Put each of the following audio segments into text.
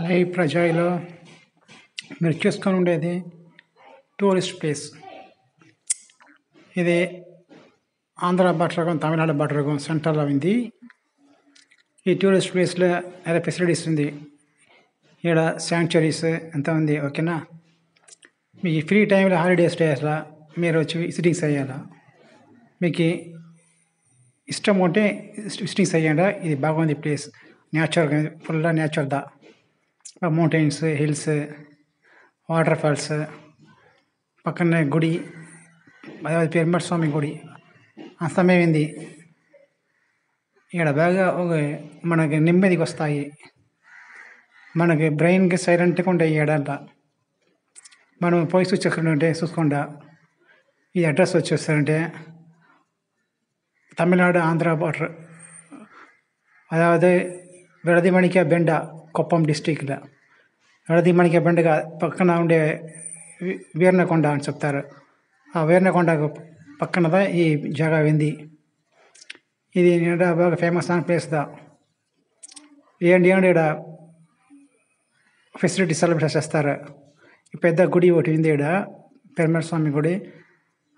Live ప్రజాయిలో మీరు చూసుకొని ఉండేది టూరిస్ట్ ప్లేస్. ఇది ఆంధ్ర బార్డర్ తమిళనాడు బార్డర్ సెంటర్లో ఉంది. ఈ టూరిస్ట్ ప్లేస్లో நிறைய ఫెసిలిటీస్ ఉంది. ఇక్కడ శాంక్చురీస్ అంతా ఉంది. ఓకేనా, మీ ఫ్రీ టైంలో హాలిడేస్ డేస్లో మీరు వచ్చి విజిటింగ్స్ అయ్యాలా, మీకు ఇష్టం ఉంటే విజిటింగ్స్ అయ్యాడా. ఇది బాగుంది ప్లేస్, న్యాచురల్గా ఫుల్ న్యాచురల్దా. మౌంటైన్స్, హిల్స్, వాటర్ ఫాల్స్, పక్కనే గుడి, అదే పెరుమాళ స్వామి గుడి అంతమేంది. ఇక్కడ బాగా మనకి నెమ్మదికి వస్తాయి, మనకి బ్రెయిన్కి సైలెంట్గా ఉంటాయి. ఏడంతా మనం పోయి చూసుకుంటే చూసుకుండా ఈ అడ్రస్ వచ్చేస్తారంటే తమిళనాడు ఆంధ్ర బార్డర్, అதாவது విడదిమణిక బెండ, కొప్పం డిస్టిక్లో విడదిమణిక బెండగా పక్కన ఉండే వీర్నకొండ అని చెప్తారు. ఆ వీర్నకొండ పక్కనదా ఈ జాగా ఉంది. ఇది బాగా ఫేమస్ అయిన ప్లేస్ దా. ఏంటి ఇక్కడ ఫెసిలిటీస్ సెలబ్రేట్ చేస్తారు. పెద్ద గుడి ఒకటి ఉంది ఇక్కడ, పెరుమాళ స్వామి గుడి.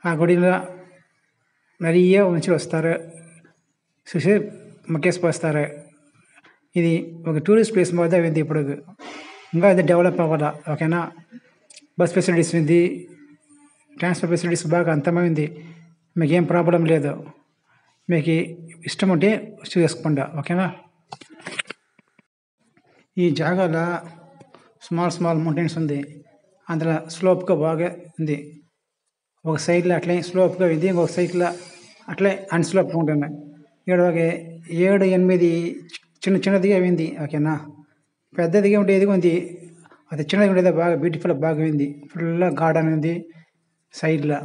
ఆ గుడిలో நிறைய మనుషులు వస్తారు, చూసి మొక్కేసిపోస్తారు. ఇది ఒక టూరిస్ట్ ప్లేస్ మీద ఉంది. ఇప్పుడు ఇంకా ఇది డెవలప్ అవ్వాలా. ఓకేనా, బస్ ఫెసిలిటీస్ ఉంది, ట్రాన్స్పోర్ట్ ఫెసిలిటీస్ బాగా అంతమైంది. మీకు ఏం ప్రాబ్లం లేదు. మీకు ఇష్టం ఉంటే చేసుకోండి. ఓకేనా, ఈ జాగాలో స్మాల్ మౌంటైన్స్ ఉంది. అందులో స్లోప్గా బాగా ఉంది. ఒక సైడ్లో అట్లే స్లోప్గా ఉంది, ఇంకొక సైడ్లో అట్లే అన్స్లోప్గా ఉంటుంది. ఇక్కడ ఒక 7-8 చిన్నదిగా ఉంది. ఓకేనా, పెద్దదిగా ఉండేది ఉంది, అది చిన్నది ఉండేది బాగా బ్యూటిఫుల్ బాగా ఉంది. ఫుల్ గార్డెన్ ఉంది సైడ్లో.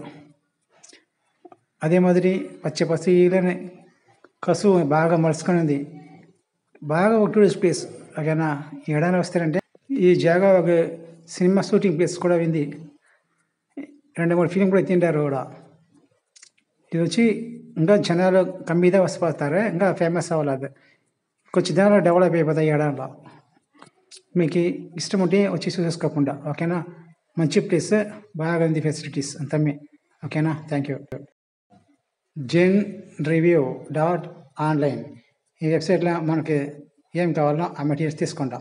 అదే మాదిరి పచ్చిలోనే కసువు బాగా మలుచుకొని ఉంది. బాగా ఒక టూరిస్ట్ ప్లేస్. ఓకేనా, ఏడాది వస్తారంటే ఈ జాగా ఒక సినిమా షూటింగ్ ప్లేస్ కూడా ఉంది. 2-3 ఫిలిం కూడా ఎత్తిండారు కూడా. ఇది వచ్చి ఇంకా జనాలు కమ్మిదా వసిపోతారు, ఇంకా ఫేమస్ అవ్వలేదు. కొంచెం జనాలు డెవలప్ అయిపోతాయి ఏడాదిలో. మీకు ఇష్టం ఉంటే వచ్చి చూసేసుకోకుండా. ఓకేనా, మంచి ప్లేస్, బాగా ఉంది ఫెసిలిటీస్ అంతమే. ఓకేనా, థ్యాంక్ యూ. genreview.online ఈ వెబ్సైట్లో మనకి ఏం కావాలో ఆ మెటీరియల్స్ తీసుకుంటా.